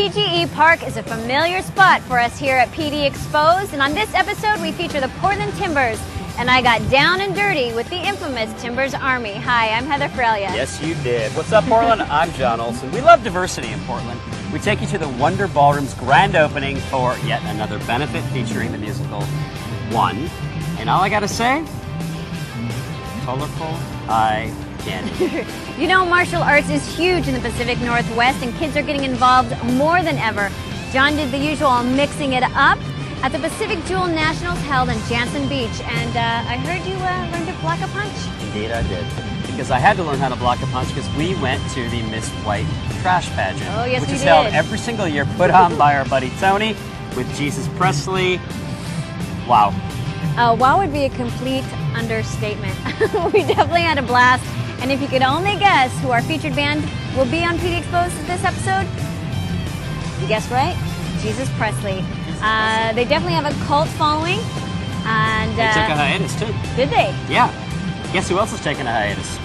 PGE Park is a familiar spot for us here at PDXposed, and on this episode we feature the Portland Timbers, and I got down and dirty with the infamous Timbers Army. Hi, I'm Heather Frelia. Yes, you did. What's up, Portland? I'm John Olson. We love diversity in Portland. We take you to the Wonder Ballroom's grand opening for yet another benefit featuring the musical One. And all I gotta say, colorful eye candy. You know, martial arts is huge in the Pacific Northwest, and kids are getting involved more than ever. John did the usual mixing it up at the Pacific Jewel Nationals held in Jansen Beach, and I heard you learned to block a punch. Indeed I did. Because I had to learn how to block a punch because we went to the Miss White Trash Pageant. Oh, yes, which we is did. held every single year, put on by our buddy Tony with Jesus Presley. Wow. Wow would be a complete understatement. We definitely had a blast. And if you could only guess who our featured band will be on PDXposed this episode, you guessed right, Jesus Presley. They definitely have a cult following. And They took a hiatus too. Did they? Yeah. Guess who else is taking a hiatus?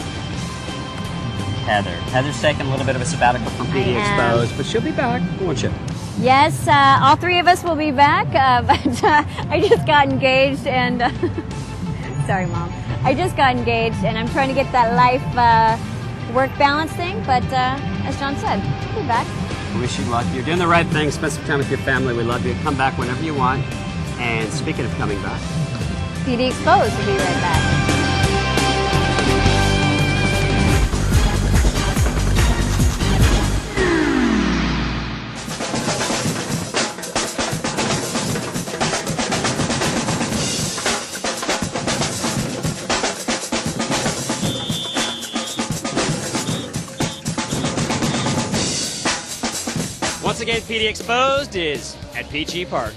Heather. Heather's taking a little bit of a sabbatical from PDXposed, but she'll be back, won't you? Yes, all three of us will be back, but I just got engaged and... sorry, Mom. I just got engaged and I'm trying to get that life-work balance thing, but as John said, I'll be back. We wish you luck. You're doing the right thing. Spend some time with your family. We love you. Come back whenever you want. And speaking of coming back, PDXposed will be right back. once again, PDXposed is at PG Park.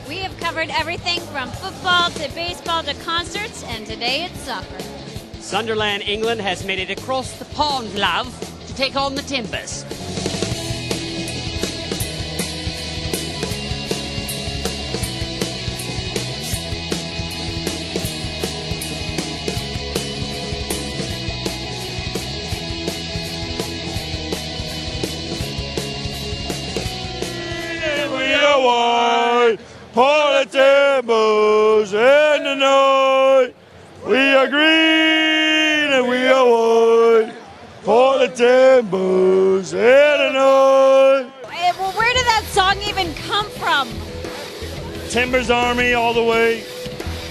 We have covered everything from football to baseball to concerts, and today it's soccer. Sunderland, England has made it across the pond, love, to take on the Timbers. For the Timbers in the night, we are green and we are white. For the Timbers in the night. Well, where did that song even come from? Timbers Army all the way.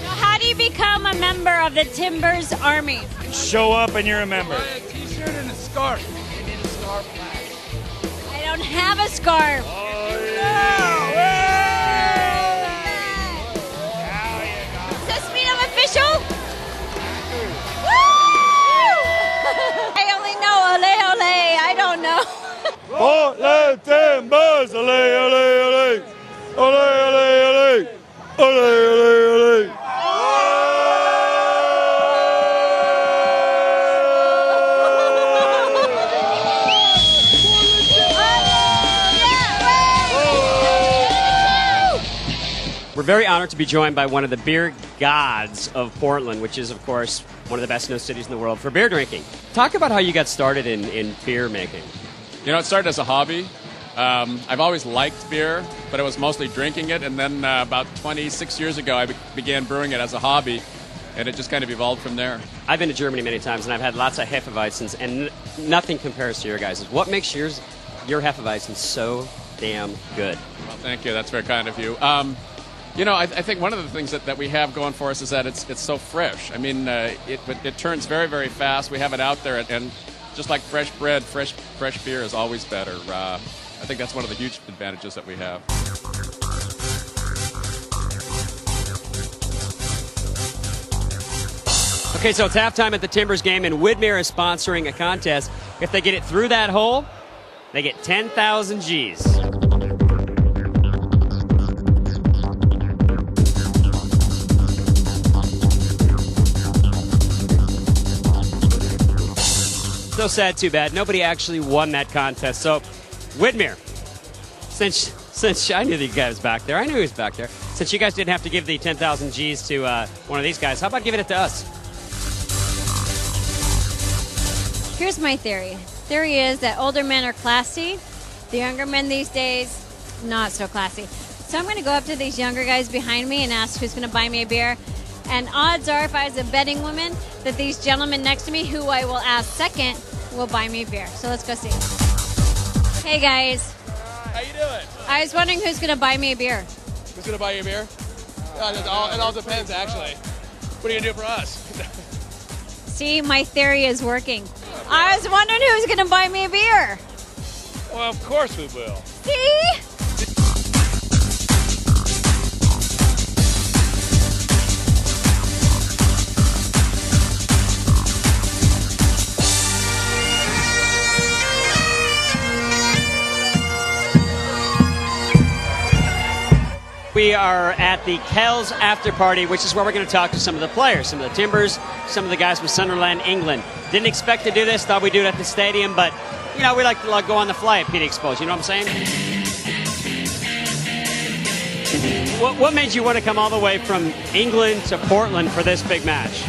How do you become a member of the Timbers Army? Show up and you're a member. A t-shirt and a scarf. You need a scarf flag. I don't have a scarf. Oh, yeah. Does this mean I'm official? Woo! I only know ole ole. I don't know. Portland Timbers, ole, ole, ole. Ole, ole, ole. Ole, ole, ole. We're very honored to be joined by one of the beer gods of Portland, which is, of course, one of the best known cities in the world for beer drinking. Talk about how you got started in beer making. You know, it started as a hobby. I've always liked beer, but it was mostly drinking it. And then about 26 years ago, I began brewing it as a hobby, and it just kind of evolved from there. I've been to Germany many times, and I've had lots of Hefeweizens, and nothing compares to your guys'. What makes your Hefeweizen so damn good? Well, thank you. That's very kind of you. You know, I think one of the things that we have going for us is that it's so fresh. I mean, it turns very, very fast. We have it out there, and just like fresh bread, fresh beer is always better. I think that's one of the huge advantages that we have. Okay, so it's halftime at the Timbers game, and Widmer is sponsoring a contest. If they get it through that hole, they get 10,000 G's. So sad, too bad. Nobody actually won that contest. So, Widmer, since I knew the guy was back there, I knew he was back there. Since you guys didn't have to give the 10,000 G's to one of these guys, how about giving it to us? Here's my theory. Theory is that older men are classy The younger men these days, not so classy. So I'm going to go up to these younger guys behind me and ask who's going to buy me a beer. And odds are, if I was a betting woman, that these gentlemen next to me, who I will ask second, will buy me a beer. So let's go see. Hey guys. How you doing? I was wondering who's going to buy me a beer. Who's gonna buy you a beer? It all depends, actually. What are you gonna do for us? See, my theory is working. I was wondering who's going to buy me a beer. Well, of course we will. See? We are at the Kells after party, which is where we're going to talk to some of the players, some of the Timbers, some of the guys from Sunderland, England. Didn't expect to do this, thought we'd do it at the stadium, but, you know, we like to go on the fly at PDXposed, you know what I'm saying? What made you want to come all the way from England to Portland for this big match?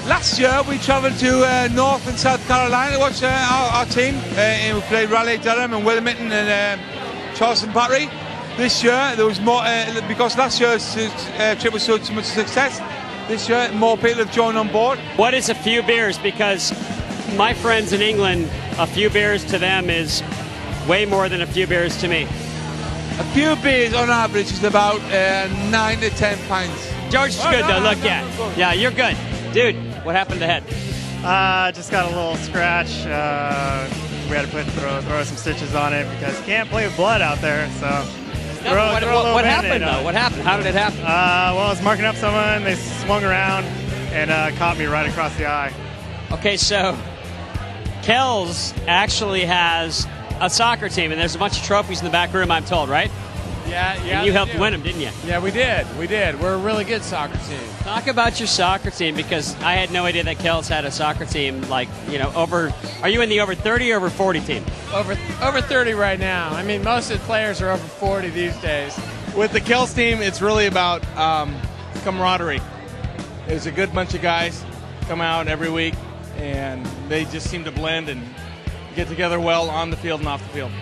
Last year we travelled to North and South Carolina to watch our team. And we played Raleigh, Durham and Wilmington and Charleston Battery. This year there was more, because last year's trip was so much success, this year more people have joined on board. What is a few beers? Because my friends in England, a few beers to them is way more than a few beers to me. A few beers on average is about 9 to 10 pints. George is good though, look, yeah, you're good. Dude, what happened to head? Just got a little scratch. We had to throw some stitches on it because you can't play with blood out there, so... What happened though? What happened? How did it happen? Well, I was marking up someone, they swung around and caught me right across the eye. Okay, so Kells actually has a soccer team, and there's a bunch of trophies in the back room, I'm told, right? Yeah. And you helped win them, didn't you? Yeah, we did. We're a really good soccer team. Talk about your soccer team, because I had no idea that Kells had a soccer team. Like, you know, are you in the over 30 or over 40 team? Over 30 right now. I mean, most of the players are over 40 these days. With the Kells team, it's really about camaraderie. It's a good bunch of guys come out every week, and they just seem to blend and get together well on the field and off the field.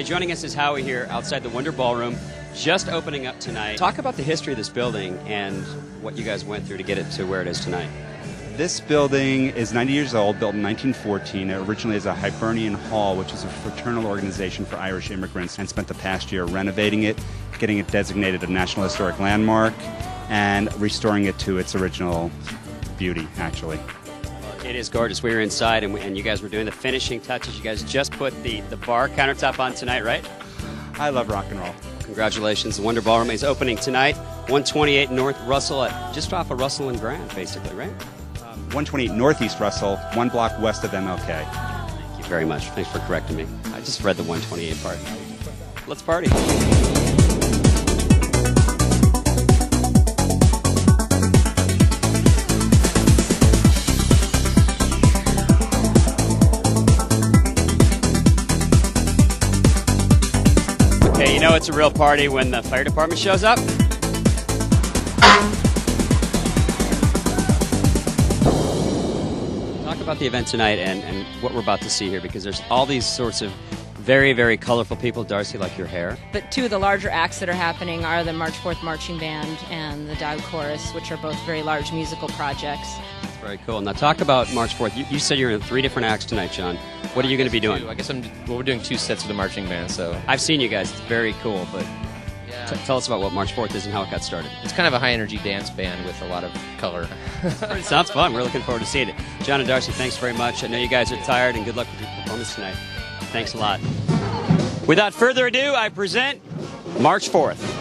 Joining us is Howie here outside the Wonder Ballroom, just opening up tonight. Talk about the history of this building and what you guys went through to get it to where it is tonight. This building is 90 years old, built in 1914. It originally is a Hibernian Hall, which is a fraternal organization for Irish immigrants, and spent the past year renovating it, getting it designated a National Historic Landmark, and restoring it to its original beauty, actually. It is gorgeous. We were inside, and you guys were doing the finishing touches. You guys just put the bar countertop on tonight, right? I love rock and roll. Congratulations. The Wonder Ballroom is opening tonight, 128 North Russell, just off of Russell and Grand, basically, right? 128 Northeast Russell, 1 block west of MLK. Thank you very much. Thanks for correcting me. I just read the 128 part. Let's party. Okay, you know it's a real party when the fire department shows up. Talk about the event tonight and what we're about to see here, because there's all these sorts of very, very colorful people. Darcy, like your hair. But two of the larger acts that are happening are the March 4th Marching Band and the Dog Chorus, which are both very large musical projects. That's very cool. Now talk about March 4th. You said you're in 3 different acts tonight, John. What are you going to be doing? I guess we're doing 2 sets of the marching band. So I've seen you guys. It's very cool, but Tell us about what March 4th is and how it got started. It's kind of a high-energy dance band with a lot of color. It sounds fun. We're looking forward to seeing it. John and Darcy, thanks very much. I know you guys are tired, and good luck with your performance tonight. Thanks a lot. Without further ado, I present March 4th.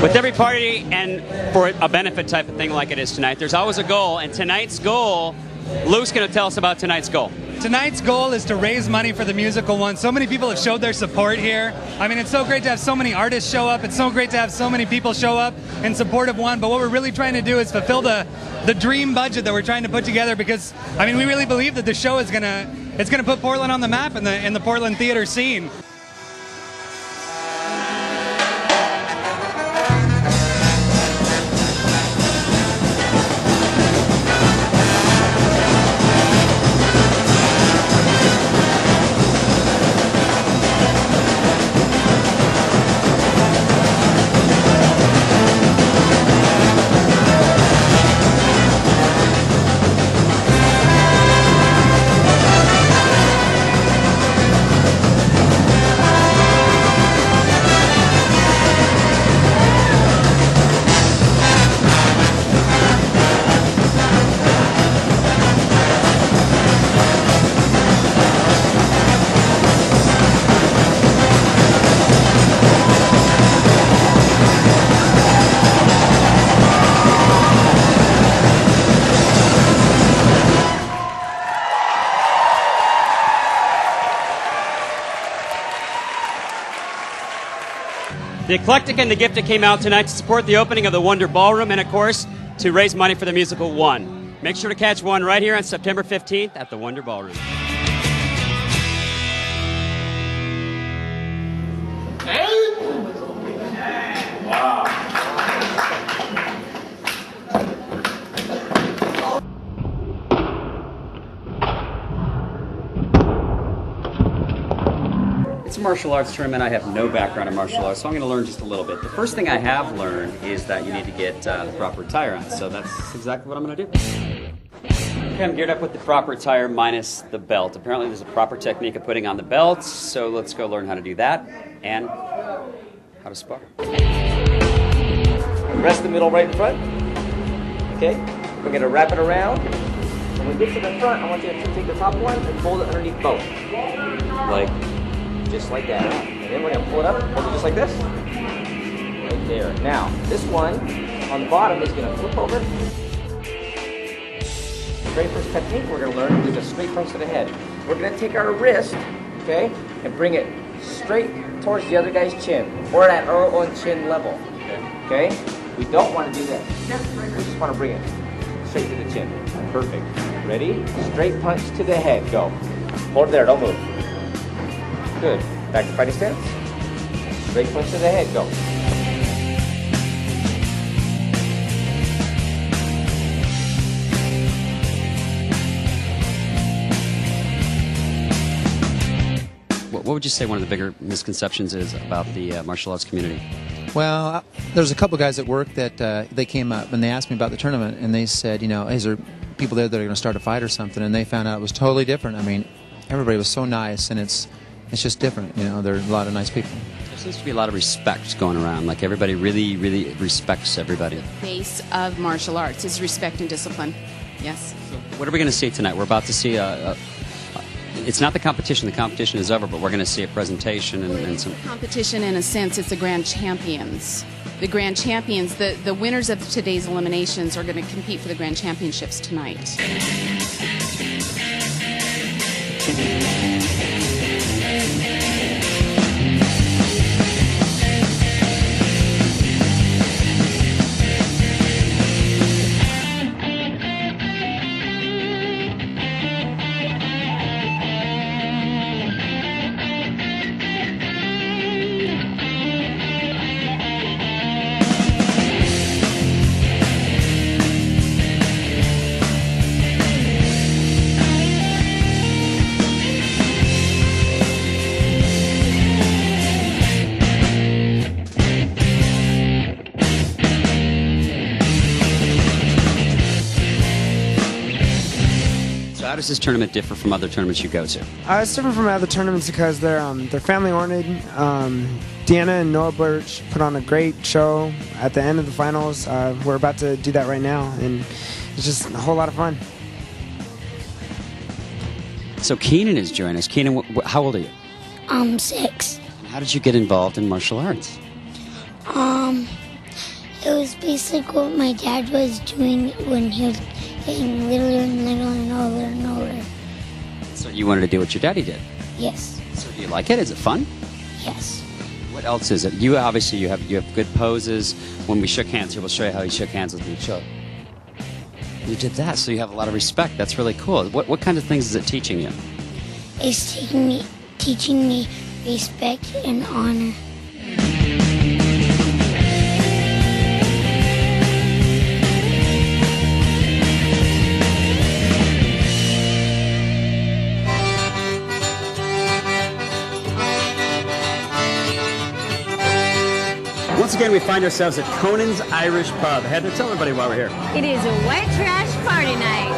With every party and for a benefit type of thing like it is tonight, there's always a goal. And tonight's goal, Luke's going to tell us about tonight's goal. Tonight's goal is to raise money for the Musical One. So many people have showed their support here. I mean, it's so great to have so many artists show up. It's so great to have so many people show up in support of One. But what we're really trying to do is fulfill the dream budget that we're trying to put together, because, I mean, we really believe that the show is going to put Portland on the map in the Portland theater scene. The Eclectic and the Gifted came out tonight to support the opening of the Wonder Ballroom and, of course, to raise money for the Musical One. Make sure to catch One right here on September 15th at the Wonder Ballroom. It's a martial arts tournament. I have no background in martial arts, so I'm going to learn just a little bit. The first thing I have learned is that you need to get the proper attire on, so that's exactly what I'm going to do. Okay, I'm geared up with the proper attire minus the belt. Apparently there's a proper technique of putting on the belt, so let's go learn how to do that and how to spar. Rest the middle right in front. Okay, we're going to wrap it around. When we get to the front, I want you to take the top one and fold it underneath both. Just like that. And then we're going to pull it up, hold it just like this. Right there. Now, this one on the bottom is going to flip over. Very first technique we're going to learn is a straight punch to the head. We're going to take our wrist, okay, and bring it straight towards the other guy's chin, or at our own chin level. Okay? We don't want to do this. We just want to bring it straight to the chin. Perfect. Ready? Straight punch to the head. Go. Hold it there. Don't move. Good. Back to fighting stance. Straight punch to the head. Go. What would you say one of the bigger misconceptions is about the martial arts community? Well, there's a couple guys at work that they came up and they asked me about the tournament, and they said, you know, is there people there that are going to start a fight or something? And they found out it was totally different. I mean, everybody was so nice, and it's just different. You know, there are a lot of nice people. There seems to be a lot of respect going around. Like everybody really, really respects everybody. The base of martial arts is respect and discipline. Yes. So what are we going to see tonight? We're about to see it's not the competition. The competition is over, but we're going to see a presentation and some Competition, in a sense, it's the grand champions. The grand champions, the winners of today's eliminations are going to compete for the grand championships tonight. how does this tournament differ from other tournaments you go to? It's different from other tournaments because they're family-oriented. Deanna and Noah Birch put on a great show at the end of the finals. We're about to do that right now, and it's just a whole lot of fun. So Keenan is joining us. Keenan, how old are you? I'm 6. How did you get involved in martial arts? It was basically what my dad was doing when he was getting littler and littler and older and older. So you wanted to do what your daddy did? Yes. So do you like it? Is it fun? Yes. What else is it? You obviously you have good poses. When we shook hands here, we'll show you how you shook hands with each other. You did that, so you have a lot of respect. That's really cool. What kind of things is it teaching you? It's teaching me respect and honor. Once again, we find ourselves at Conan's Irish Pub. Heather, tell everybody why we're here. It is a white trash party night.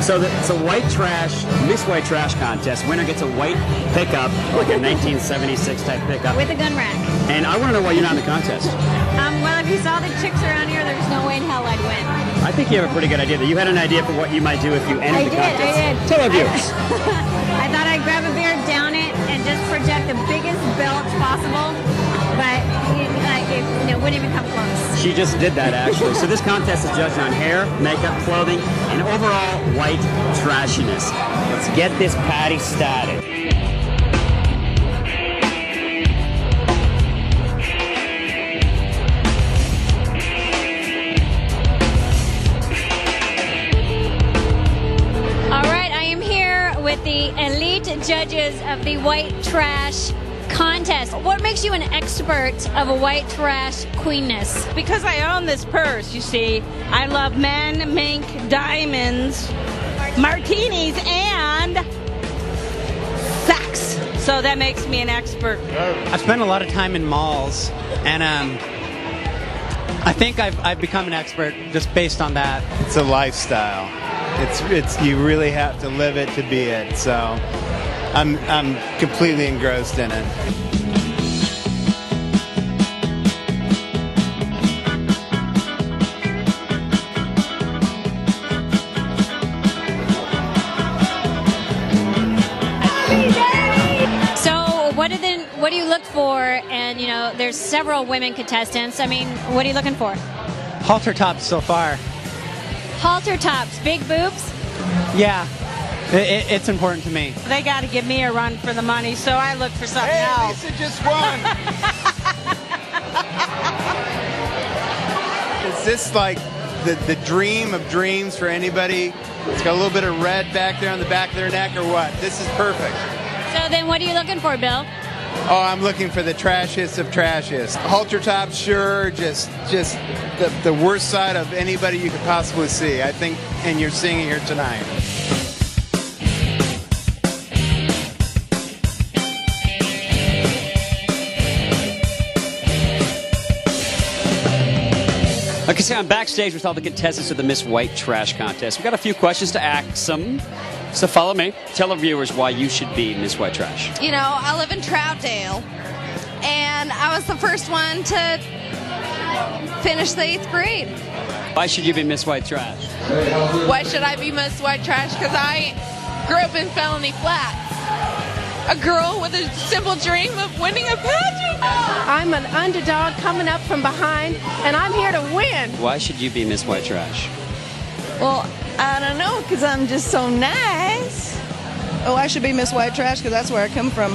So it's a white trash, Miss White Trash contest. Winner gets a white pickup, like a 1976 type pickup. With a gun rack. And I want to know why you're not in the contest. Well, if you saw the chicks around here, there's no way in hell I'd win. I think you have a pretty good idea. That you had an idea for what you might do if you entered the contest. I did. Tell our viewers. I thought I'd grab a beer, down it, and just project the biggest belch possible. But it wouldn't even come close. She just did that, actually. So this contest is judged on hair, makeup, clothing, and overall white trashiness. Let's get this party started. All right, I am here with the elite judges of the white trash contest. What makes you an expert of a white trash queenness? Because I own this purse, you see. I love men, mink, diamonds, martinis, and sex. So that makes me an expert. I've spent a lot of time in malls, and I think I've become an expert just based on that. It's a lifestyle. It's you really have to live it to be it. So I'm completely engrossed in it. What do you look for? And there's several women contestants. I mean, what are you looking for? Halter tops so far. Halter tops, big boobs? Yeah, it's important to me. They got to give me a run for the money, so I look for something else. Lisa just won. Is this like the dream of dreams for anybody? It's got a little bit of red back there on the back of their neck, or what? This is perfect. So then what are you looking for, Bill? Oh, I'm looking for the trashiest of trashiest. Halter tops, sure, just the worst side of anybody you could possibly see, I think, and you're seeing it here tonight. Like I say, I'm backstage with all the contestants of the Miss White Trash contest. We've got a few questions to ask them. So follow me. Tell the viewers why you should be Miss White Trash. I live in Troutdale, and I was the first one to finish the 8th grade. Why should you be Miss White Trash? Why should I be Miss White Trash? Because I grew up in Felony Flats. A girl with a simple dream of winning a pageant. I'm an underdog coming up from behind, and I'm here to win. Why should you be Miss White Trash? Well, I don't know, because I'm just so nice. Oh, I should be Miss White Trash because that's where I come from.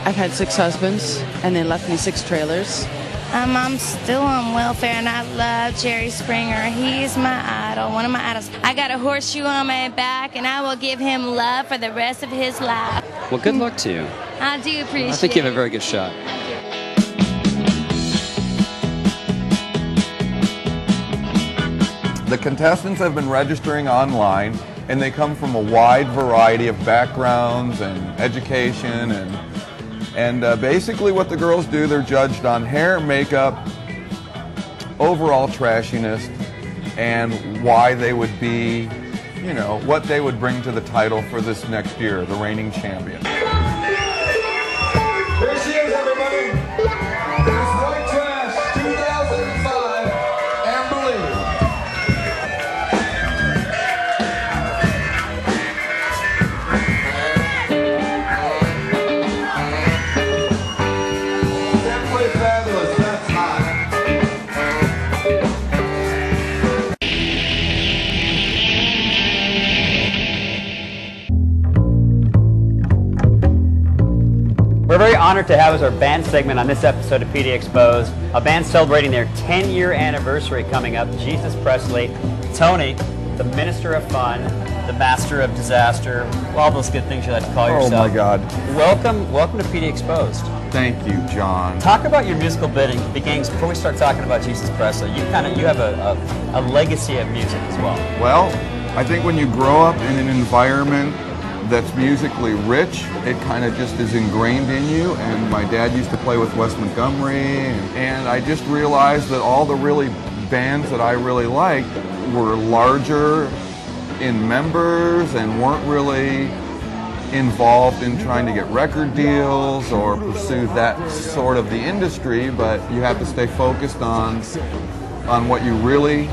I've had 6 husbands, and they left me 6 trailers. I'm still on welfare, and I love Jerry Springer. He's my idol, one of my idols. I got a horseshoe on my back, and I will give him love for the rest of his life. Well, good luck to you. I do appreciate it. I think you have a very good shot. The contestants have been registering online, and they come from a wide variety of backgrounds and education, and basically what the girls do, they're judged on hair, makeup, overall trashiness, and why they would be you know, what they would bring to the title for this next year, the reigning champion. Here she is, everybody. Miss White Trash 2005, and Believe. Simply fabulous. That's hot. We're very honored to have as our band segment on this episode of PD Exposed, a band celebrating their 10-year anniversary coming up, Jesus Presley, Tony, the Minister of Fun, the Master of Disaster, all those good things you like to call yourself. Oh my God. Welcome to PD Exposed. Thank you, John. Talk about your musical beginnings before we start talking about Jesus Presley. You have a legacy of music as well. Well, I think when you grow up in an environment that's musically rich, it kind of just is ingrained in you. And my dad used to play with Wes Montgomery, and I just realized that all the really bands that I really liked were larger in members and weren't really involved in trying to get record deals or pursue that sort of the industry, but you have to stay focused on what you really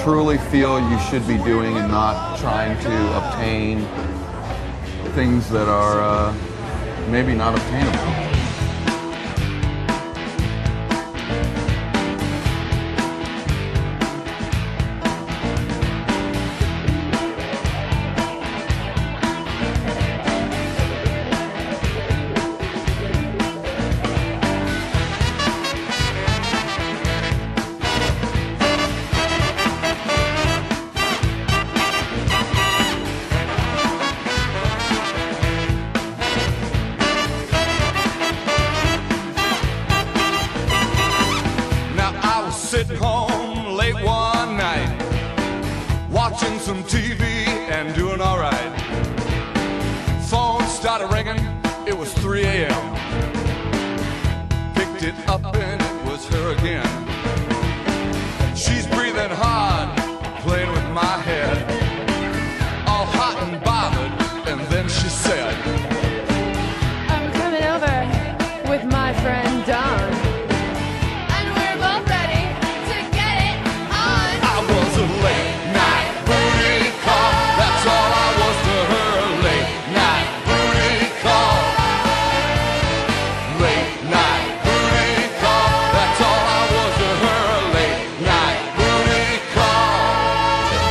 truly feel you should be doing and not trying to obtain things that are maybe not obtainable. Sitting home late one night, watching some TV and doing all right. Phone started ringing, it was 3 a.m. Picked it up and it was her again. She's breathing hard, playing with my head, all hot and bothered, and then she said, I'm coming over with my friend Don.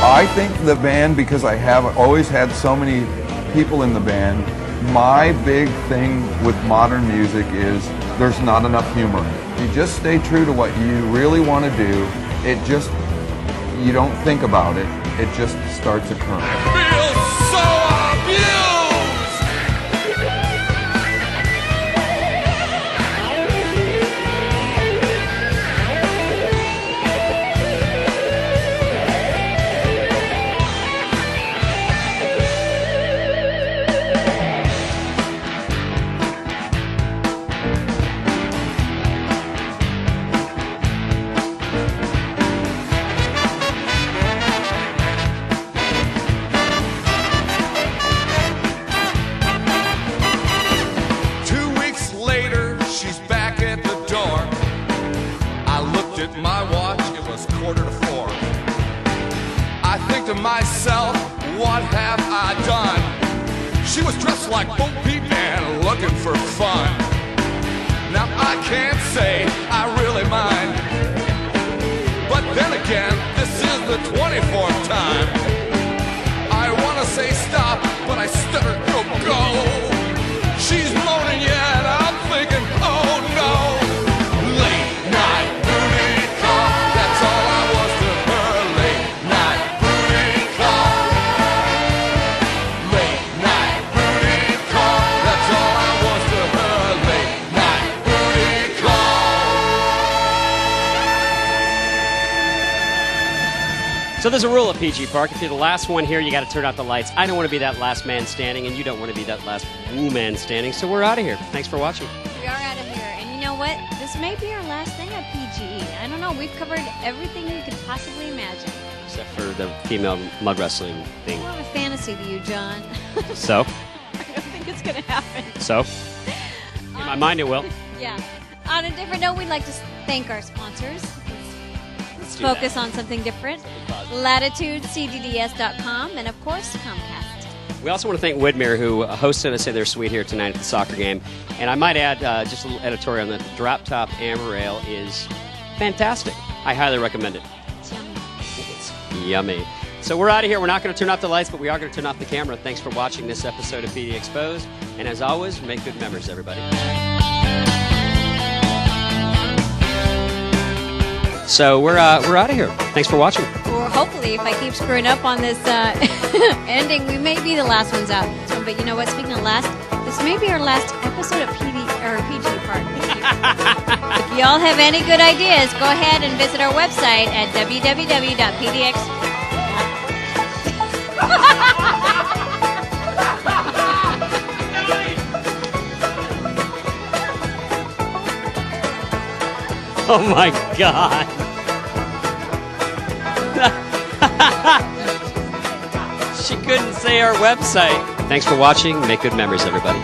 I think the band, because I have always had so many people in the band, my big thing with modern music is there's not enough humor. You just stay true to what you really want to do. You don't think about it. It just starts occurring. Feels so abused. Myself, what have I done? She was dressed like Bo Peep and looking for fun. Now I can't say I really mind, but then again, this is the 24th time. I want to say stop, but I stutter, go. She's moaning, yeah, and I'm thinking, oh no. Late night booty call, that's all I was to her. Late night booty call. Late night booty call, that's all I was to her. Late night booty call. So there's a rule at PG Park. If you're the last one here, you got to turn out the lights. I don't want to be that last man standing, and you don't want to be that last woman standing. So we're out of here. Thanks for watching. We are out of here. And you know what? This may be our last thing at PGE. I don't know. We've covered everything you could possibly imagine. except for the female mud wrestling thing. More of a fantasy to you, John. So? I don't think it's going to happen. So? In my mind, it will. Yeah. On a different note, we'd like to thank our sponsors. Let's do focus that. on something different. LatitudeCDDS.com and, of course, Comcast. We also want to thank Widmer, who hosted us in their suite here tonight at the soccer game. And I might add just a little editorial on that. The Drop Top Amber Ale is fantastic. I highly recommend it. It's yummy. It's yummy. So we're out of here. We're not going to turn off the lights, but we are going to turn off the camera. Thanks for watching this episode of PD Exposed. And as always, make good memories, everybody. So we're out of here. Thanks for watching. Or hopefully, if I keep screwing up on this ending, we may be the last ones out. So, but you know what? Speaking of last, this may be our last episode of PG part. If y'all have any good ideas, go ahead and visit our website at www.pdx. Oh my God. She couldn't say our website. Thanks for watching. Make good memories, everybody.